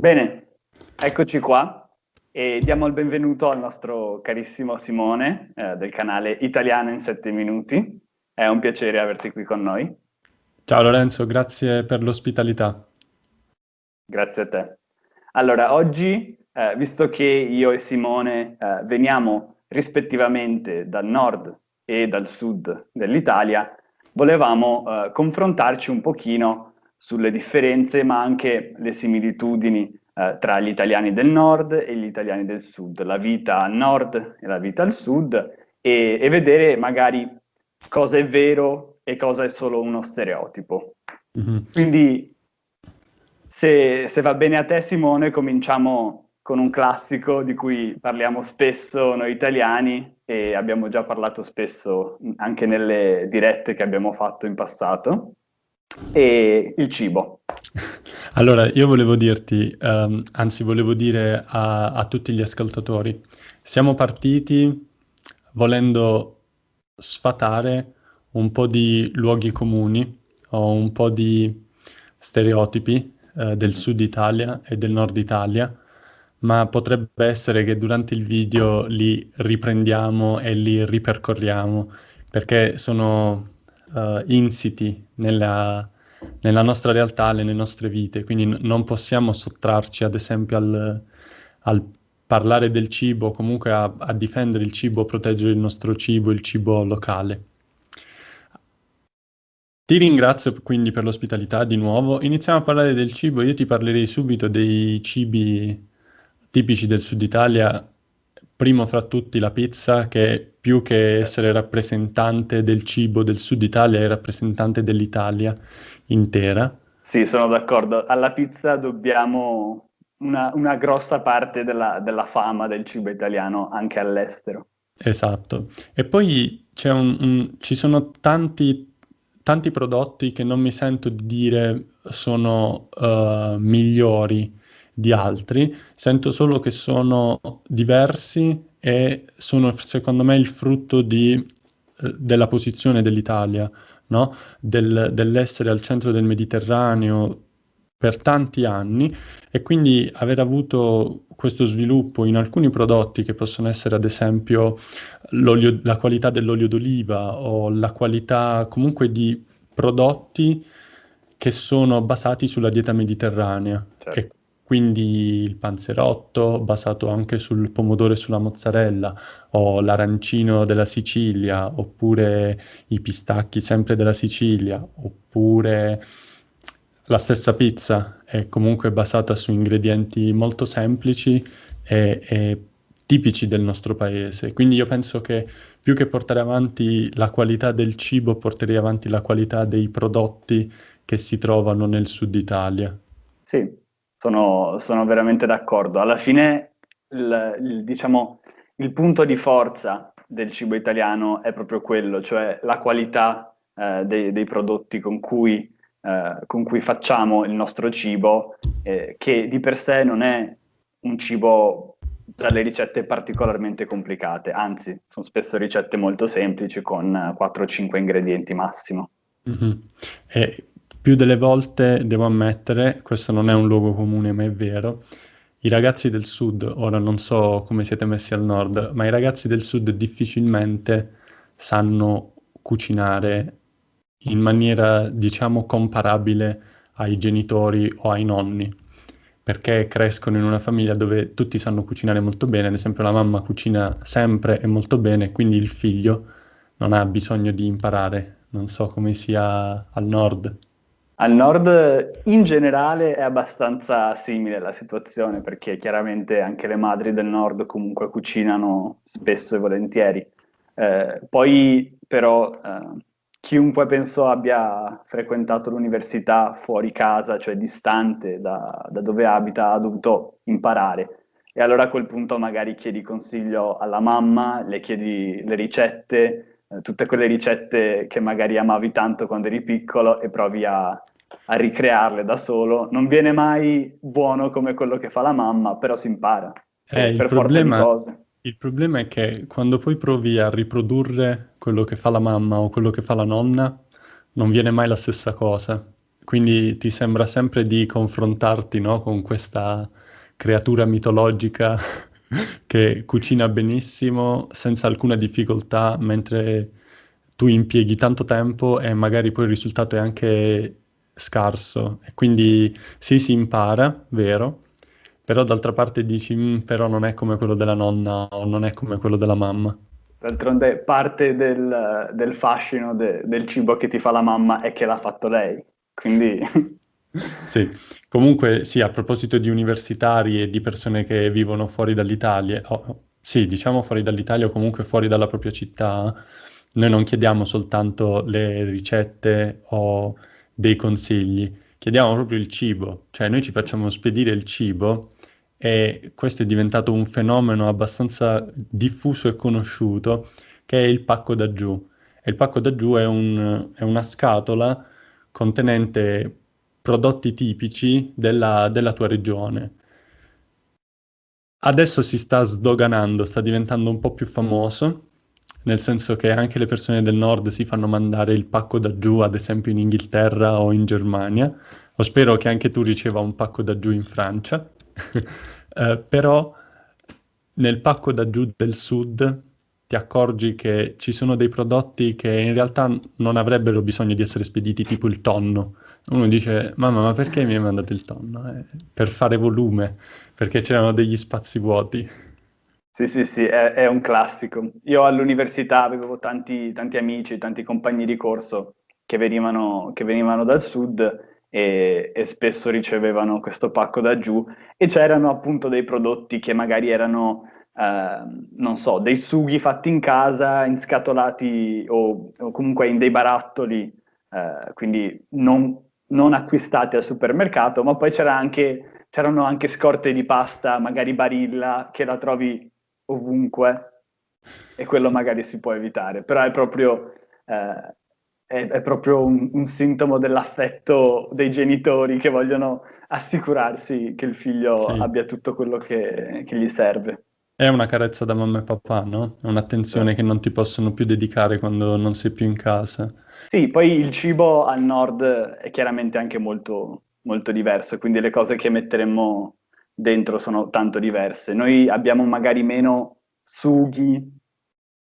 Bene, eccoci qua e diamo il benvenuto al nostro carissimo Simone del canale Italiano in 7 minuti. È un piacere averti qui con noi. Ciao Lorenzo, grazie per l'ospitalità. Grazie a te. Allora, oggi, visto che io e Simone veniamo rispettivamente dal nord e dal sud dell'Italia, volevamo confrontarci un pochino sulle differenze, ma anche le similitudini tra gli italiani del nord e gli italiani del sud, la vita al nord e la vita al sud, e vedere magari cosa è vero e cosa è solo uno stereotipo. Mhm. Quindi, se va bene a te, Simone, cominciamo con un classico di cui parliamo spesso noi italiani e abbiamo già parlato spesso anche nelle dirette che abbiamo fatto in passato, e il cibo. Allora, io volevo dirti, anzi volevo dire a tutti gli ascoltatori, siamo partiti volendo sfatare un po' di luoghi comuni o un po' di stereotipi, del sud Italia e del nord Italia, ma potrebbe essere che durante il video li riprendiamo e li ripercorriamo perché sono insiti nella nostra realtà, nelle nostre vite, quindi non possiamo sottrarci, ad esempio, al parlare del cibo, comunque a difendere il cibo, proteggere il nostro cibo, il cibo locale. Ti ringrazio quindi per l'ospitalità di nuovo. Iniziamo a parlare del cibo. Io ti parlerei subito dei cibi tipici del Sud Italia. Primo fra tutti la pizza, che più che essere rappresentante del cibo del Sud Italia è rappresentante dell'Italia intera. Sì, sono d'accordo. Alla pizza dobbiamo una grossa parte della fama del cibo italiano anche all'estero. Esatto. E poi ci sono tanti prodotti che non mi sento di dire sono migliori di altri, sento solo che sono diversi e sono secondo me il frutto della posizione dell'Italia, no? Dell'essere al centro del Mediterraneo per tanti anni e quindi aver avuto questo sviluppo in alcuni prodotti che possono essere ad esempio la qualità dell'olio d'oliva o la qualità comunque di prodotti che sono basati sulla dieta mediterranea e Certo. quindi il panzerotto basato anche sul pomodoro e sulla mozzarella o l'arancino della Sicilia oppure i pistacchi sempre della Sicilia oppure la stessa pizza è comunque basata su ingredienti molto semplici e tipici del nostro paese. Quindi io penso che più che portare avanti la qualità del cibo, porterei avanti la qualità dei prodotti che si trovano nel sud Italia. Sì, sono veramente d'accordo. Alla fine, diciamo, il punto di forza del cibo italiano è proprio quello, cioè la qualità dei prodotti con cui facciamo il nostro cibo, che di per sé non è un cibo dalle ricette particolarmente complicate, anzi, sono spesso ricette molto semplici con 4-5 ingredienti massimo. Mhm. E più delle volte, devo ammettere, questo non è un luogo comune, ma è vero, i ragazzi del sud, ora non so come siete messi al nord, ma i ragazzi del sud difficilmente sanno cucinare in maniera, diciamo, comparabile ai genitori o ai nonni, perché crescono in una famiglia dove tutti sanno cucinare molto bene, ad esempio la mamma cucina sempre e molto bene, quindi il figlio non ha bisogno di imparare, non so come sia al nord. Al nord in generale è abbastanza simile la situazione perché chiaramente anche le madri del nord comunque cucinano spesso e volentieri. Poi però chiunque penso abbia frequentato l'università fuori casa, cioè distante da dove abita, ha dovuto imparare. E allora a quel punto magari chiedi consiglio alla mamma, le chiedi le ricette, tutte quelle ricette che magari amavi tanto quando eri piccolo e provi a ricrearle da solo. Non viene mai buono come quello che fa la mamma, però si impara, Il per forza di problema, cose. il problema è che quando poi provi a riprodurre quello che fa la mamma o quello che fa la nonna, non viene mai la stessa cosa, Quindi ti sembra sempre di confrontarti, no, con questa creatura mitologica che cucina benissimo senza alcuna difficoltà, mentre tu impieghi tanto tempo e magari poi il risultato è anche scarso. E Sì. quindi sì, si impara, vero, però d'altra parte dici, però non è come quello della nonna o non è come quello della mamma. D'altronde parte del fascino del cibo che ti fa la mamma è che l'ha fatto lei. Quindi Sì, comunque sì, a proposito di universitari e di persone che vivono fuori dall'Italia, sì, diciamo fuori dall'Italia o comunque fuori dalla propria città, noi non chiediamo soltanto le ricette o dei consigli, chiediamo proprio il cibo, cioè noi ci facciamo spedire il cibo e questo è diventato un fenomeno abbastanza diffuso e conosciuto che è il pacco da giù. E il pacco da giù è una scatola contenente prodotti tipici della tua regione. Adesso si sta sdoganando, sta diventando un po' più famoso, nel senso che anche le persone del nord si fanno mandare il pacco da giù, ad esempio in Inghilterra o in Germania. O spero che anche tu riceva un pacco da giù in Francia. Però nel pacco da giù del sud ti accorgi che ci sono dei prodotti che in realtà non avrebbero bisogno di essere spediti, tipo il tonno. Uno dice, mamma, ma perché mi hai mandato il tonno? Per fare volume, perché c'erano degli spazi vuoti. sì, sì, sì, è un classico. Io all'università avevo tanti amici, tanti compagni di corso che venivano dal sud e spesso ricevevano questo pacco da giù e c'erano appunto dei prodotti che magari erano, non so, dei sughi fatti in casa, inscatolati o comunque in dei barattoli, quindi non acquistati al supermercato, ma poi c'erano anche scorte di pasta, magari Barilla, che la trovi ovunque e quello Sì, magari si può evitare, però è proprio un sintomo dell'affetto dei genitori che vogliono assicurarsi che il figlio sì. abbia tutto quello che gli serve. È una carezza da mamma e papà, no? È un'attenzione che non ti possono più dedicare quando non sei più in casa. Sì, poi il cibo al nord è chiaramente anche molto, molto diverso, quindi le cose che metteremmo dentro sono tanto diverse. Noi abbiamo magari meno sughi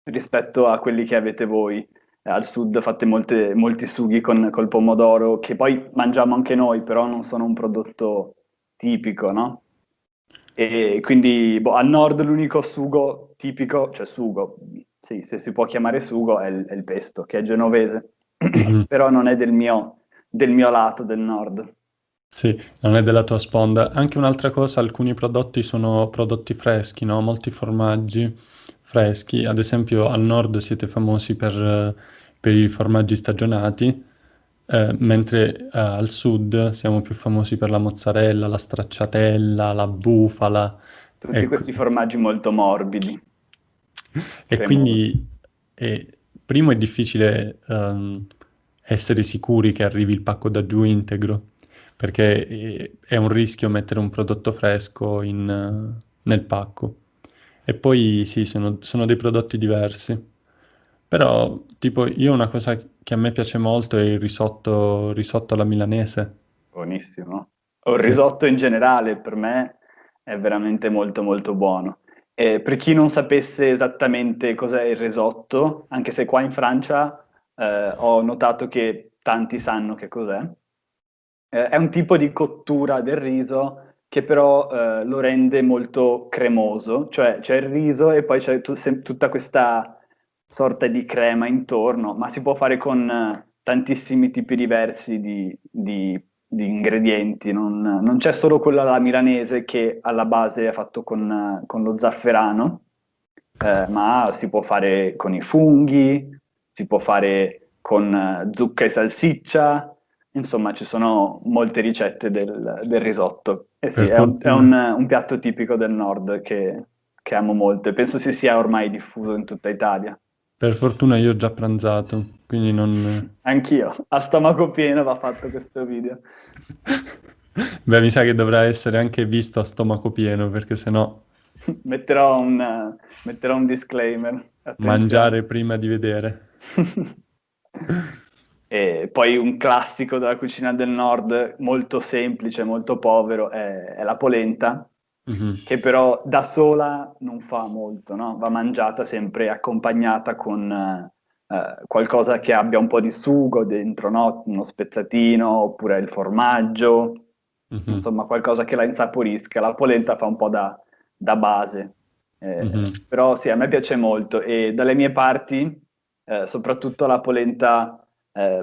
rispetto a quelli che avete voi. Al sud fate molti sughi col pomodoro, che poi mangiamo anche noi, però non sono un prodotto tipico, no? E quindi boh, al nord l'unico sugo tipico, cioè sugo, sì, se si può chiamare sugo, è il pesto, che è genovese, Mhm. però non è del mio lato del nord. Sì, non è della tua sponda. Anche un'altra cosa, alcuni prodotti sono prodotti freschi, no? Molti formaggi freschi. Ad esempio, al nord siete famosi per i formaggi stagionati, mentre al sud siamo più famosi per la mozzarella, la stracciatella, la bufala. Tutti Ecco. questi formaggi molto morbidi, E cremosi. quindi, primo è difficile essere sicuri che arrivi il pacco da giù integro, perché è un rischio mettere un prodotto fresco nel pacco. E poi sì, sono dei prodotti diversi. Però, tipo, io una cosa che a me piace molto è il risotto alla milanese. Buonissimo. O il Sì. risotto in generale per me è veramente molto molto buono. E per chi non sapesse esattamente cos'è il risotto, anche se qua in Francia ho notato che tanti sanno che cos'è, è un tipo di cottura del riso che però lo rende molto cremoso, cioè c'è il riso e poi c'è tutta questa sorta di crema intorno, ma si può fare con tantissimi tipi diversi di ingredienti, non c'è solo quello alla milanese che alla base è fatto con lo zafferano, ma si può fare con i funghi, si può fare con zucca e salsiccia, insomma ci sono molte ricette del risotto. E sì, Per è un, fortuna. un piatto tipico del nord che amo molto e penso si sia ormai diffuso in tutta Italia. Per fortuna io ho già pranzato, quindi non... Anch'io, a stomaco pieno va fatto questo video. Beh, mi sa che dovrà essere anche visto a stomaco pieno, perché sennò Metterò un disclaimer, attenzione. mangiare prima di vedere. E poi un classico della cucina del nord, molto semplice, molto povero, è la polenta, Mhm. che però da sola non fa molto, no? Va mangiata sempre accompagnata con qualcosa che abbia un po' di sugo dentro, no? Uno spezzatino oppure il formaggio, Mhm. insomma qualcosa che la insaporisca. La polenta fa un po' da base. Mhm. Però sì, a me piace molto e dalle mie parti, soprattutto la polenta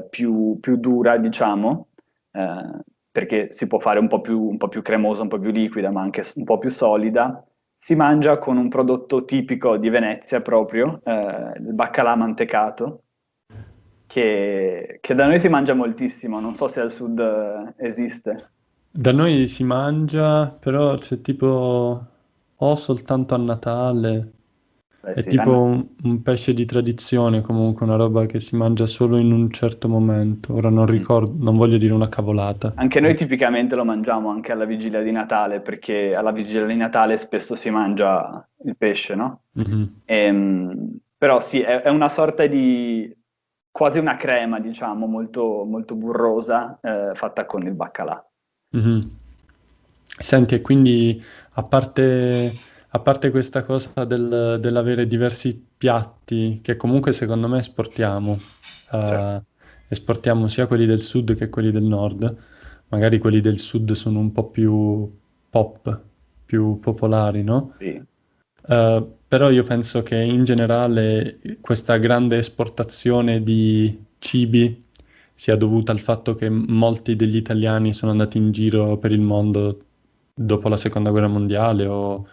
più dura, diciamo, eh, perché si può fare un po' più cremosa, un po' più liquida, ma anche un po' più solida. Si mangia con un prodotto tipico di Venezia proprio, il baccalà mantecato, che da noi si mangia moltissimo, non so se al sud esiste. Da noi si mangia, però c'è tipo o soltanto a Natale, Beh è sì, tipo un pesce di tradizione, comunque una roba che si mangia solo in un certo momento. Ora non mm. ricordo, non voglio dire una cavolata. Anche noi tipicamente lo mangiamo anche alla vigilia di Natale, perché alla vigilia di Natale spesso si mangia il pesce, no? Mhm. Però sì, è una sorta di quasi una crema, diciamo, molto, molto burrosa, fatta con il baccalà. Mhm. Senti, e quindi a parte questa cosa dell'avere diversi piatti, che comunque secondo me Certo, eh, esportiamo sia quelli del sud che quelli del nord, magari quelli del sud sono un po' più pop, più popolari, no? sì, Però io penso che in generale questa grande esportazione di cibi sia dovuta al fatto che molti degli italiani sono andati in giro per il mondo dopo la seconda guerra mondiale o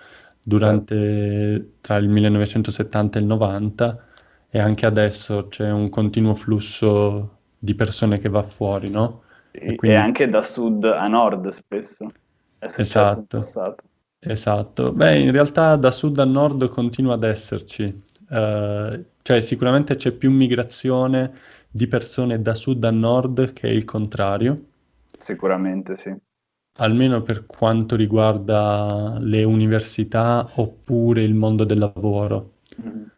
certo. durante tra il 1970 e il 90 e anche adesso c'è un continuo flusso di persone che va fuori, no? E Sì, e quindi anche da sud a nord spesso. È successo in esatto. passato. Esatto, beh, in realtà da sud a nord continua ad esserci. Cioè sicuramente c'è più migrazione di persone da sud a nord che il contrario, Sicuramente sì. almeno per quanto riguarda le università oppure il mondo del lavoro. Mhm.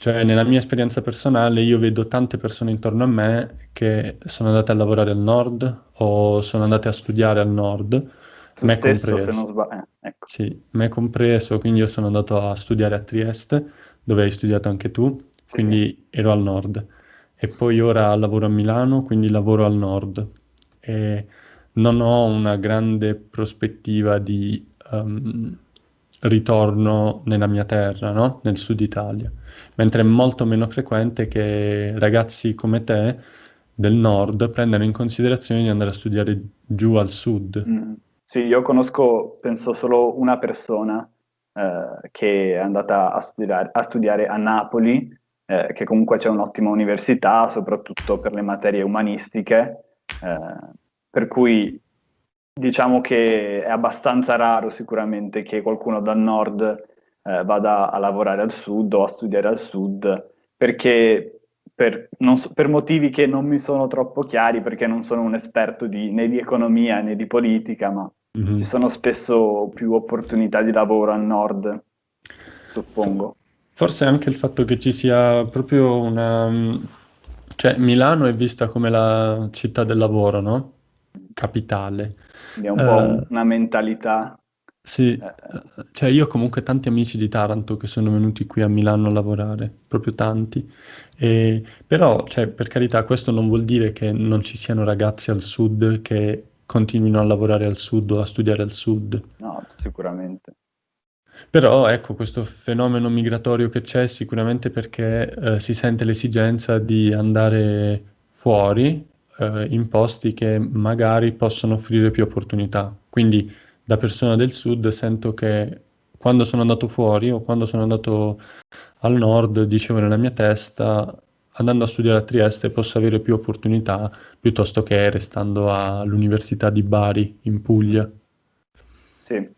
Cioè, nella mia esperienza personale, io vedo tante persone intorno a me che sono andate a lavorare al nord o sono andate a studiare al nord, Tu me stesso, se non compreso. sbaglio, ecco, Sì, me compreso, quindi io sono andato a studiare a Trieste, dove hai studiato anche tu, sì. quindi ero al nord. E poi ora lavoro a Milano, quindi lavoro al nord. E non ho una grande prospettiva di ritorno nella mia terra, no? Nel sud Italia. Mentre è molto meno frequente che ragazzi come te del nord prendano in considerazione di andare a studiare giù al sud. Mm. Sì, io conosco, penso, solo una persona che è andata a studiare a Napoli, che comunque c'è un'ottima università, soprattutto per le materie umanistiche, eh, per cui diciamo che è abbastanza raro sicuramente che qualcuno dal nord vada a lavorare al sud o a studiare al sud, perché per motivi che non mi sono troppo chiari, perché non sono un esperto né di economia né di politica, ma ci Mhm. sono spesso più opportunità di lavoro al nord, Fo- suppongo. Forse anche il fatto che ci sia proprio cioè Milano è vista come la città del lavoro, no? Capitale. Quindi è un po' Eh, una mentalità. sì, eh, cioè io ho comunque tanti amici di Taranto che sono venuti qui a Milano a lavorare, proprio tanti. Però, cioè, per carità, questo non vuol dire che non ci siano ragazzi al sud che continuino a lavorare al sud o a studiare al sud. no, sicuramente. Però ecco, questo fenomeno migratorio che c'è sicuramente perché si sente l'esigenza di andare fuori in posti che magari possono offrire più opportunità. Quindi da persona del sud sento che quando sono andato fuori o quando sono andato al nord, dicevo nella mia testa, andando a studiare a Trieste posso avere più opportunità piuttosto che restando all'Università di Bari in Mm. Puglia. Sì,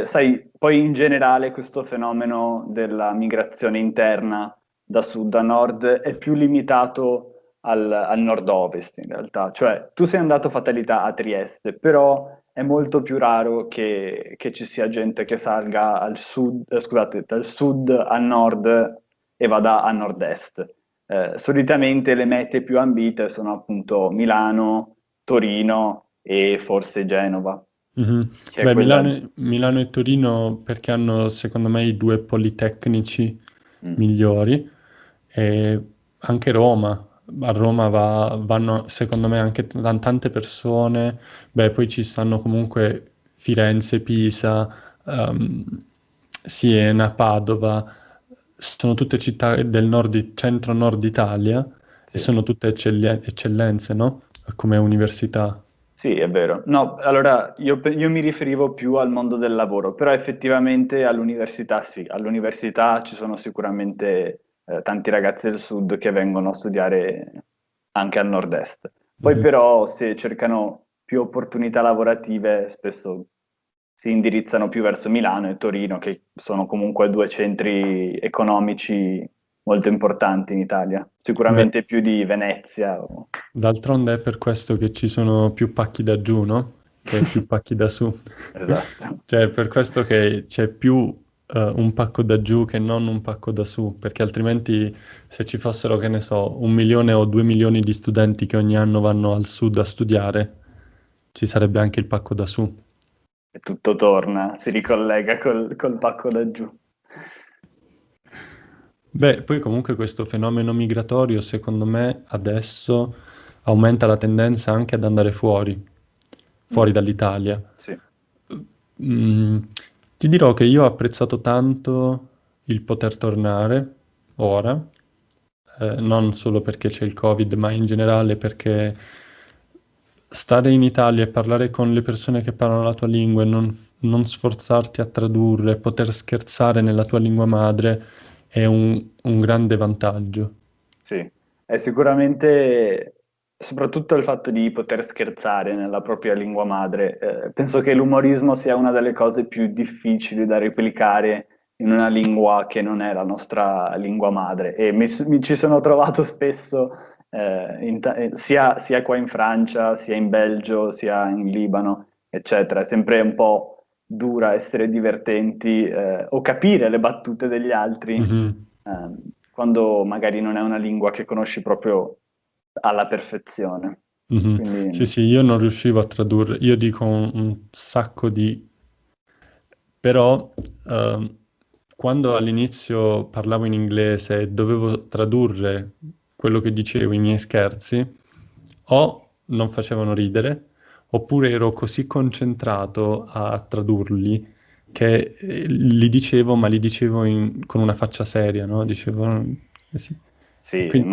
sai, poi in generale questo fenomeno della migrazione interna da sud a nord è più limitato al nord-ovest in realtà, cioè tu sei andato fatalità a Trieste, però è molto più raro che ci sia gente che salga al sud, scusate, dal sud al nord e vada a nord-est. solitamente le mete più ambite sono appunto Milano, Torino e forse Genova, Mhm. che è Beh, quella... Milano e Torino perché hanno secondo me i due politecnici Mm, migliori e anche Roma. A Roma vanno secondo me anche tante persone, beh poi ci stanno comunque Firenze, Pisa, ehm, Siena, Padova, sono tutte città del nord, centro-nord Italia e sì. sono tutte eccellenze, no? Come università. Sì, è vero. No, allora io mi riferivo più al mondo del lavoro, però effettivamente all'università sì, all'università ci sono sicuramente tanti ragazzi del sud che vengono a studiare anche al nord-est. Poi Mhm. però se cercano più opportunità lavorative spesso si indirizzano più verso Milano e Torino, che sono comunque due centri economici molto importanti in Italia, Beh, sicuramente più di Venezia. d'altronde è per questo che ci sono più pacchi da giù, no? Che più pacchi da su. Esatto. Cioè, è per questo che c'è più un pacco da giù che non un pacco da su, perché altrimenti se ci fossero, che ne so, 1 milione o 2 milioni di studenti che ogni anno vanno al sud a studiare, ci sarebbe anche il pacco da su. E tutto torna, si ricollega col pacco da giù. Beh, poi comunque questo fenomeno migratorio, secondo me, adesso aumenta la tendenza anche ad andare fuori Mm, dall'Italia. sì. Mm, ti dirò che io ho apprezzato tanto il poter tornare ora, non solo perché c'è il Covid, ma in generale perché stare in Italia e parlare con le persone che parlano la tua lingua e non sforzarti a tradurre, poter scherzare nella tua lingua madre è un grande vantaggio. Sì, è sicuramente soprattutto il fatto di poter scherzare nella propria lingua madre. Penso che l'umorismo sia una delle cose più difficili da replicare in una lingua che non è la nostra lingua madre e mi ci sono trovato spesso sia qua in Francia, sia in Belgio, sia in Libano, eccetera. È sempre un po' dura essere divertenti o capire le battute degli altri Mhm, quando magari non è una lingua che conosci proprio alla perfezione. mhm. Sì, Quindi, sì, io non riuscivo a tradurre, io dico un sacco di. Però quando all'inizio parlavo in inglese e dovevo tradurre quello che dicevo, i miei scherzi, o non facevano ridere, oppure ero così concentrato a tradurli che li dicevo, ma li dicevo con una faccia seria, no? Dicevo, sì. E sì, quindi,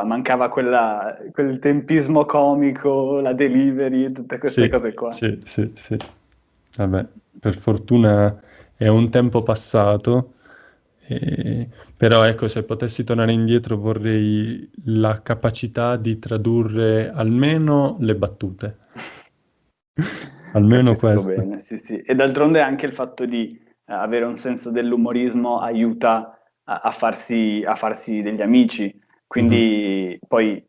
mancava quel tempismo comico, la delivery, tutte queste sì, cose qua. sì, sì, sì. Vabbè, per fortuna è un tempo passato, però ecco, se potessi tornare indietro vorrei la capacità di tradurre almeno le battute, almeno Capisco questo. bene, sì, sì. E d'altronde anche il fatto di avere un senso dell'umorismo aiuta a farsi degli amici. Mhm, Quindi poi,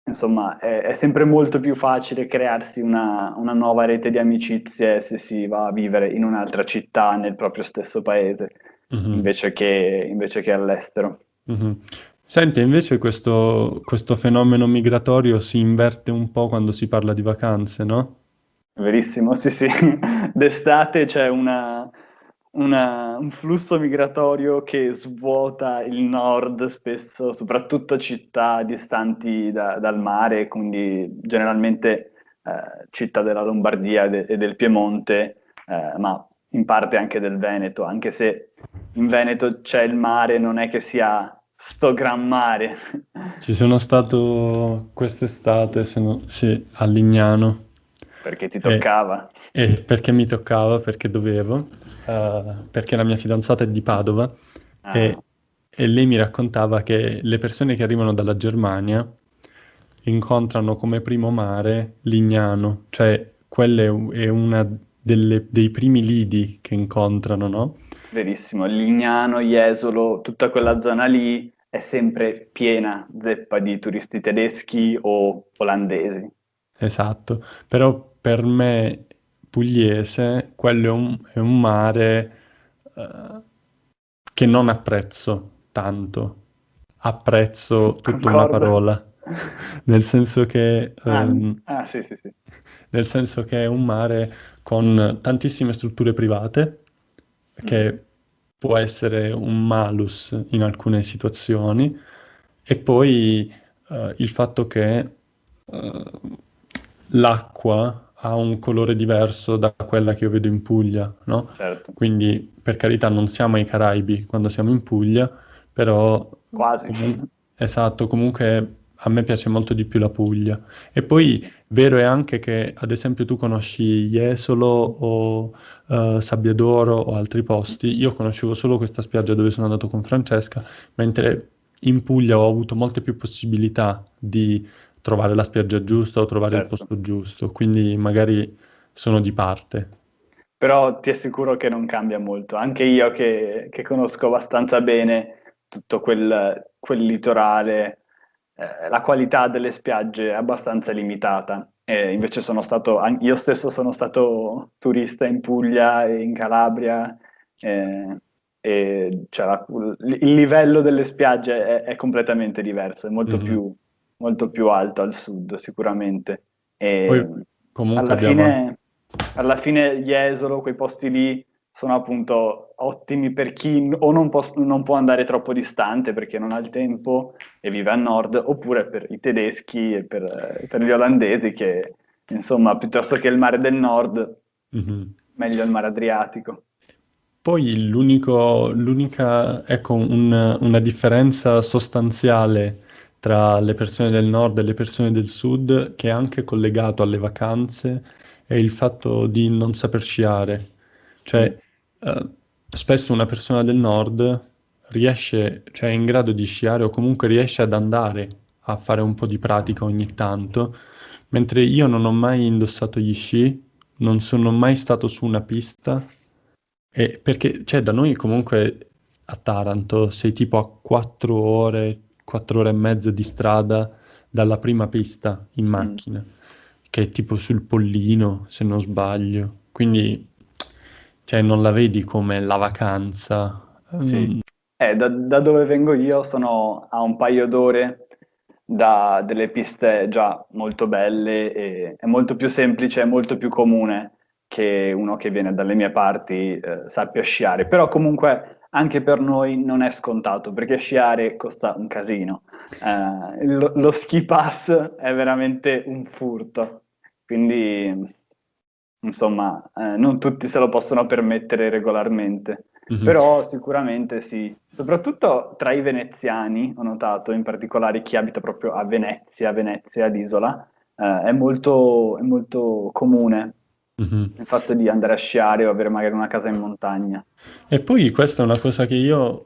insomma, è sempre molto più facile crearsi una nuova rete di amicizie se si va a vivere in un'altra città nel proprio stesso paese, mhm, invece che all'estero. mhm. Senti, invece questo fenomeno migratorio si inverte un po' quando si parla di vacanze, no? Verissimo, sì, sì. D'estate c'è un flusso migratorio che svuota il nord spesso, soprattutto città distanti dal mare, quindi generalmente città della Lombardia e del Piemonte, ma in parte anche del Veneto, anche se in Veneto c'è il mare, non è che sia sto gran mare. Ci sono stato quest'estate, sì, a Lignano. Perché ti E, toccava. e perché mi toccava, perché dovevo, perché la mia fidanzata è di Padova Ah, e lei mi raccontava che le persone che arrivano dalla Germania incontrano come primo mare Lignano, cioè quella è una dei primi lidi che incontrano, no? verissimo, Lignano, Jesolo, tutta quella zona lì è sempre piena zeppa di turisti tedeschi o olandesi. Esatto, però per me pugliese quello è un mare eh, che non apprezzo tanto. apprezzo tutta una concordo. parola, nel senso che, Sì, sì, sì. nel senso che è un mare con tantissime strutture private, Mm, che può essere un malus in alcune situazioni, e poi il fatto che eh, l'acqua ha un colore diverso da quella che io vedo in Puglia, no? certo, Quindi, per carità, non siamo ai Caraibi quando siamo in Puglia, però quasi. esatto, comunque a me piace molto di più la Puglia. E poi Sì. vero è anche che, ad esempio, tu conosci Jesolo o Sabbiadoro o altri posti. Io conoscevo solo questa spiaggia dove sono andato con Francesca, mentre in Puglia ho avuto molte più possibilità di trovare la spiaggia giusta o trovare il Certo. posto giusto, quindi magari sono di parte. Però ti assicuro che non cambia molto. Anche io che conosco abbastanza bene tutto quel litorale, la qualità delle spiagge è abbastanza limitata. Invece io stesso sono stato turista in Puglia e in Calabria, eh, e cioè, il livello delle spiagge è completamente diverso, è Mhm. molto più alto al sud sicuramente. E Poi comunque alla abbiamo... fine, alla fine Jesolo, quei posti lì sono appunto ottimi per chi o non può andare troppo distante perché non ha il tempo e vive a nord, oppure per i tedeschi e per gli olandesi che, insomma, piuttosto che il mare del nord, Mhm. meglio il mare Adriatico. Poi l'unica, ecco, una differenza sostanziale tra le persone del nord e le persone del sud, che è anche collegato alle vacanze, è il fatto di non saper sciare. Mm, Cioè, eh, spesso una persona del nord riesce, cioè è in grado di sciare o comunque riesce ad andare a fare un po' di pratica ogni tanto, mentre io non ho mai indossato gli sci, non sono mai stato su una pista. Perché, cioè, da noi comunque a Taranto sei tipo a 4 ore e mezza di strada dalla prima pista in mm, macchina, che è tipo sul Pollino, se non sbaglio. Quindi, cioè, non la vedi come la vacanza. sì. Da dove vengo io sono a un paio d'ore da delle piste già molto belle e è molto più semplice, è molto più comune che uno che viene dalle mie parti sappia sciare. Però comunque anche per noi non è scontato perché sciare costa un casino. Lo ski pass è veramente un furto, quindi insomma non tutti se lo possono permettere regolarmente. Mhm. Però sicuramente sì, soprattutto tra i veneziani, ho notato, in particolare chi abita proprio Venezia, l'isola, è molto comune Mhm. il fatto di andare a sciare o avere magari una casa in montagna. E poi questa è una cosa che io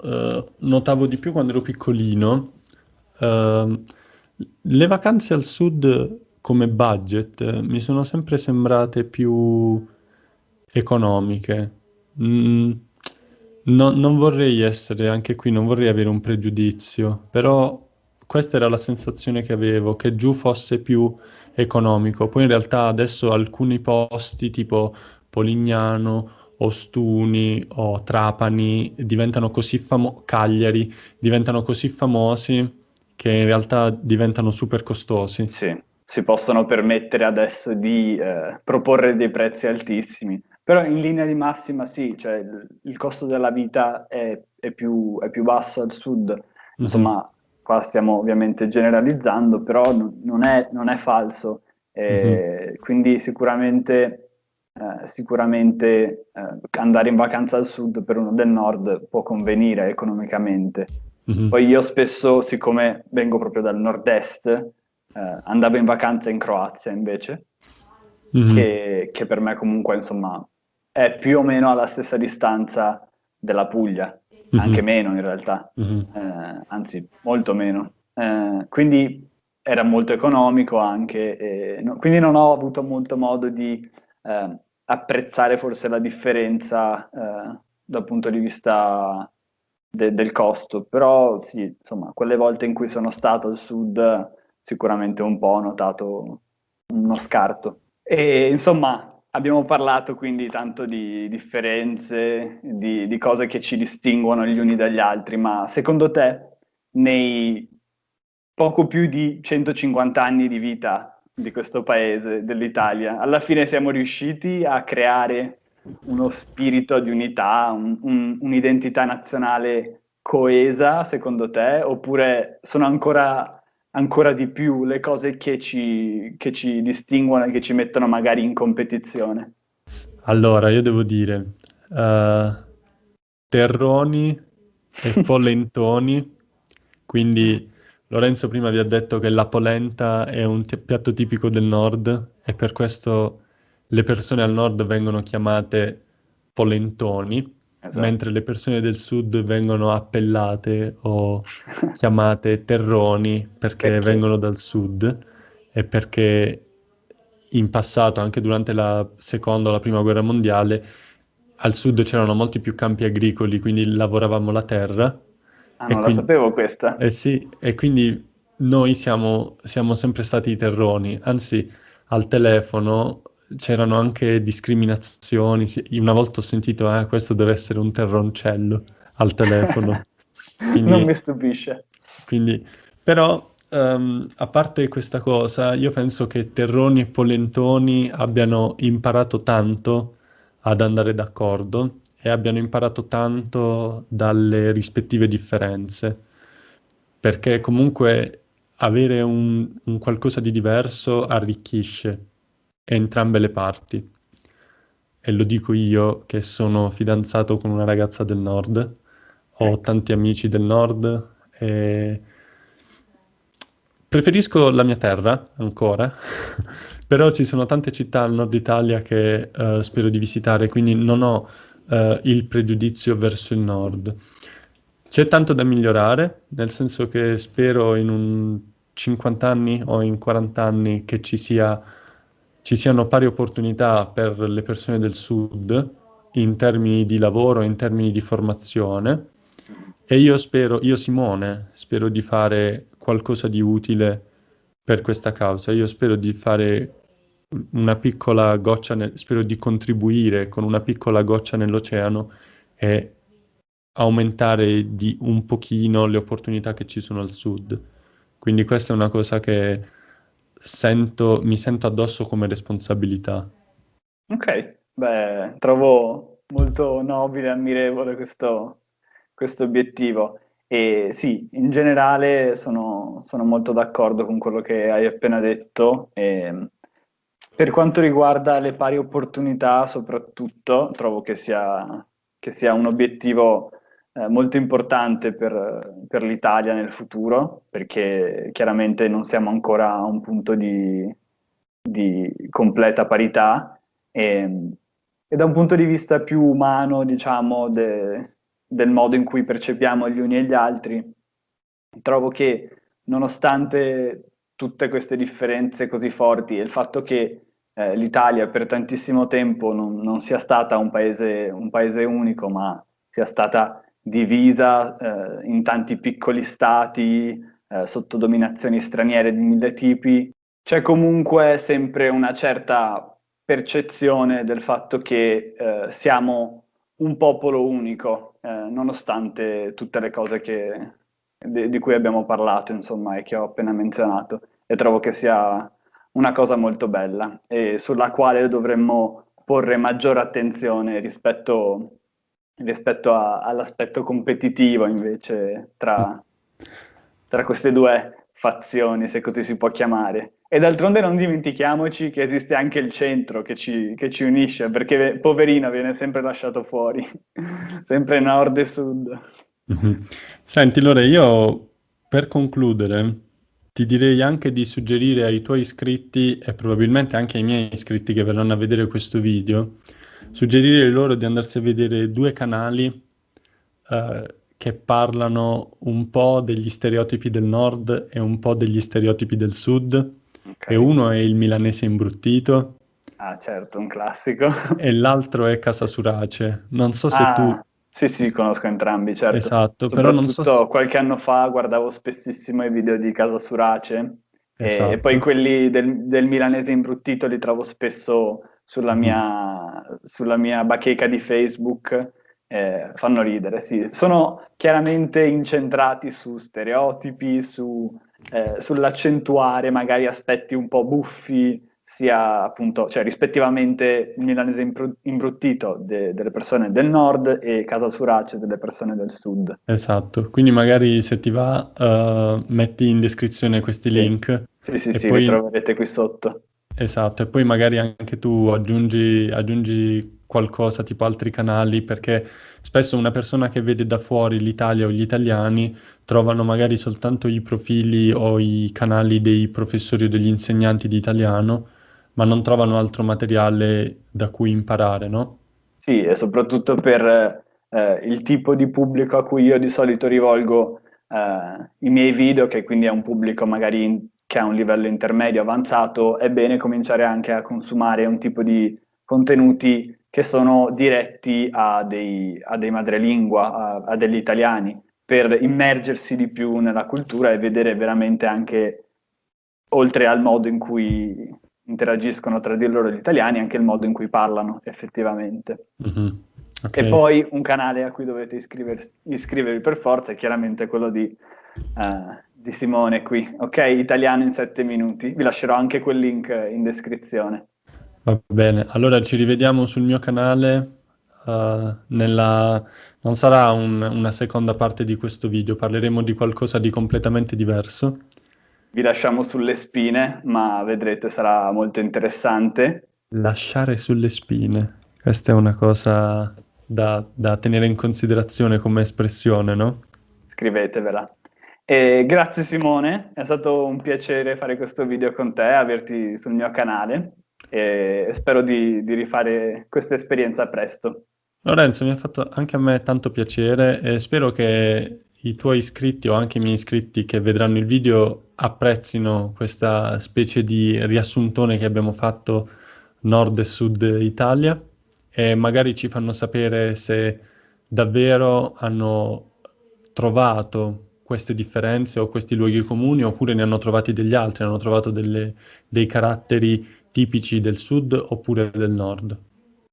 notavo di più quando ero piccolino. Ehm, le vacanze al sud come budget mi sono sempre sembrate più economiche. Mm, non vorrei essere, anche qui non vorrei avere un pregiudizio, però questa era la sensazione che avevo, che giù fosse più economico. Poi in realtà adesso alcuni posti tipo Polignano Ostuni o Trapani diventano così Cagliari diventano così famosi che in realtà diventano super costosi. Sì, si possono permettere adesso di proporre dei prezzi altissimi, però in linea di massima sì, cioè il costo della vita è più basso al sud, Mhm, insomma qua stiamo ovviamente generalizzando, però non è falso. mhm, Quindi sicuramente andare in vacanza al sud per uno del nord può convenire economicamente. mhm, Poi io spesso, siccome vengo proprio dal nord-est, andavo in vacanza in Croazia invece, mhm, che per me comunque insomma è più o meno alla stessa distanza della Puglia, anche mhm, meno in realtà, mhm, anzi molto meno. Quindi era molto economico anche, quindi non ho avuto molto modo di apprezzare forse la differenza dal punto di vista del costo, però sì, insomma, quelle volte in cui sono stato al sud sicuramente un po' ho notato uno scarto. E insomma, abbiamo parlato quindi tanto di differenze, di cose che ci distinguono gli uni dagli altri, ma secondo te nei poco più di 150 anni di vita di questo paese, dell'Italia. Alla fine siamo riusciti a creare uno spirito di unità, un'identità nazionale coesa, secondo te? Oppure sono ancora di più le cose che ci distinguono e che ci mettono magari in competizione? Allora, io devo dire, eh, terroni e polentoni, quindi Lorenzo prima vi ha detto che la polenta è un piatto tipico del nord e per questo le persone al nord vengono chiamate polentoni, mentre Esatto. le persone del sud vengono appellate o chiamate terroni perché Perché? vengono dal sud e perché in passato, anche durante la seconda o la prima guerra mondiale, al sud c'erano molti più campi agricoli, quindi lavoravamo la terra Ah, e non la quindi, sapevo questa. eh sì, e quindi noi siamo sempre stati i terroni, anzi al telefono c'erano anche discriminazioni. Una volta ho sentito, questo deve essere un terroncello al telefono. Non mi Quindi, stupisce. quindi, però, a parte questa cosa, io penso che Terroni e Polentoni abbiano imparato tanto ad andare d'accordo e abbiano imparato tanto dalle rispettive differenze, perché comunque avere un qualcosa di diverso arricchisce entrambe le parti. E lo dico io che sono fidanzato con una ragazza del nord, ho Ecco. tanti amici del nord e preferisco la mia terra ancora, però ci sono tante città al nord Italia che spero di visitare, quindi non ho il pregiudizio verso il nord. C'è tanto da migliorare, nel senso che spero in un 50 anni o in 40 anni che ci siano pari opportunità per le persone del sud in termini di lavoro, in termini di formazione. E io spero, io Simone, spero di fare qualcosa di utile per questa causa. Io spero di fare una piccola goccia, spero di contribuire con una piccola goccia nell'oceano e aumentare di un pochino le opportunità che ci sono al sud. Quindi questa è una cosa che mi sento addosso come responsabilità. Ok, beh, trovo molto nobile e ammirevole questo obiettivo. E sì, in generale sono molto d'accordo con quello che hai appena detto. Per quanto riguarda le pari opportunità, soprattutto, trovo che sia un obiettivo molto importante per l'Italia nel futuro, perché chiaramente non siamo ancora a un punto di completa parità e da un punto di vista più umano, diciamo, del modo in cui percepiamo gli uni e gli altri, trovo che nonostante tutte queste differenze così forti e il fatto che l'Italia per tantissimo tempo non sia stata un paese unico, ma sia stata divisa in tanti piccoli stati sotto dominazioni straniere di mille tipi, c'è comunque sempre una certa percezione del fatto che siamo un popolo unico, nonostante tutte le cose di cui abbiamo parlato, insomma, e che ho appena menzionato. E trovo che sia una cosa molto bella e sulla quale dovremmo porre maggiore attenzione all'aspetto competitivo invece tra queste due fazioni, se così si può chiamare. E d'altronde non dimentichiamoci che esiste anche il centro che ci unisce, perché poverino viene sempre lasciato fuori, sempre nord e sud. Mhm. Senti, Lore, io per concludere ti direi anche di suggerire ai tuoi iscritti e probabilmente anche ai miei iscritti che verranno a vedere questo video, suggerire loro di andarsi a vedere due canali che parlano un po' degli stereotipi del nord e un po' degli stereotipi del sud. Ok. E uno è il milanese imbruttito Ah, certo, un classico. e l'altro è Casa Surace. Non so se tu... Ah, sì, sì, conosco entrambi, certo. Esatto, però non so se... Soprattutto qualche anno fa guardavo spessissimo i video di Casa Surace e poi Esatto. quelli del milanese imbruttito li trovo spesso Mhm. sulla mia bacheca di Facebook fanno ridere, sì. Sono chiaramente incentrati su stereotipi, sull'accentuare magari aspetti un po' buffi, sia appunto, cioè rispettivamente il milanese imbruttito delle persone del nord e Casa Surace delle persone del sud. Esatto, quindi magari se ti va, metti in descrizione questi Sì, link sì, sì, e sì, li poi, troverete qui sotto. esatto, e poi magari anche tu aggiungi qualcosa tipo altri canali, perché spesso una persona che vede da fuori l'Italia o gli italiani trovano magari soltanto i profili o i canali dei professori o degli insegnanti di italiano, ma non trovano altro materiale da cui imparare, no? Sì, e soprattutto per il tipo di pubblico a cui io di solito rivolgo i miei video, che quindi è un pubblico magari che ha un livello intermedio avanzato, è bene cominciare anche a consumare un tipo di contenuti che sono diretti a dei madrelingua, a degli italiani, per immergersi di più nella cultura e vedere veramente anche, oltre al modo in cui interagiscono tra di loro gli italiani, anche il modo in cui parlano effettivamente. Mhm. Ok. E poi un canale a cui dovete iscrivervi per forza è chiaramente quello di Simone qui, ok? Italiano in 7 minuti. Vi lascerò anche quel link in descrizione. Va bene, allora ci rivediamo sul mio canale. Non sarà una seconda parte di questo video, parleremo di qualcosa di completamente diverso. Vi lasciamo sulle spine, ma vedrete sarà molto interessante. Lasciare sulle spine. Questa è una cosa da tenere in considerazione come espressione, no? Scrivetevela. E grazie Simone, è stato un piacere fare questo video con te, averti sul mio canale e spero di rifare questa esperienza presto. Lorenzo, mi ha fatto anche a me tanto piacere e spero che i tuoi iscritti o anche i miei iscritti che vedranno il video apprezzino questa specie di riassuntone che abbiamo fatto Nord e Sud Italia e magari ci fanno sapere se davvero hanno trovato queste differenze o questi luoghi comuni oppure ne hanno trovati degli altri, hanno trovato dei caratteri tipici del Sud oppure del Nord.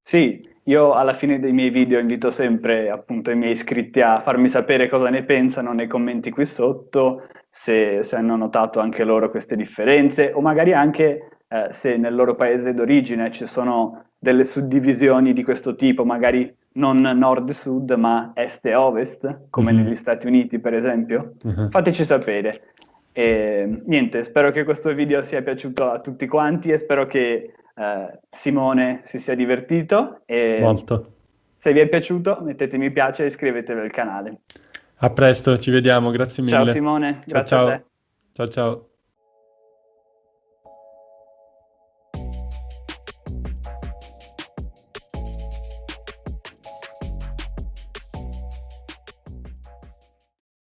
Sì, io alla fine dei miei video invito sempre appunto i miei iscritti a farmi sapere cosa ne pensano nei commenti qui sotto, se hanno notato anche loro queste differenze o magari anche se nel loro paese d'origine ci sono delle suddivisioni di questo tipo, magari non nord-sud ma est e ovest, come Mhm. negli Stati Uniti per esempio. Mhm. Fateci sapere. E, niente, spero che questo video sia piaciuto a tutti quanti e spero che Simone si sia divertito e Molto. se vi è piaciuto mettete mi piace e iscrivetevi al canale. A presto, ci vediamo, grazie Ciao mille. Simone, Ciao grazie a te. ciao. Ciao ciao.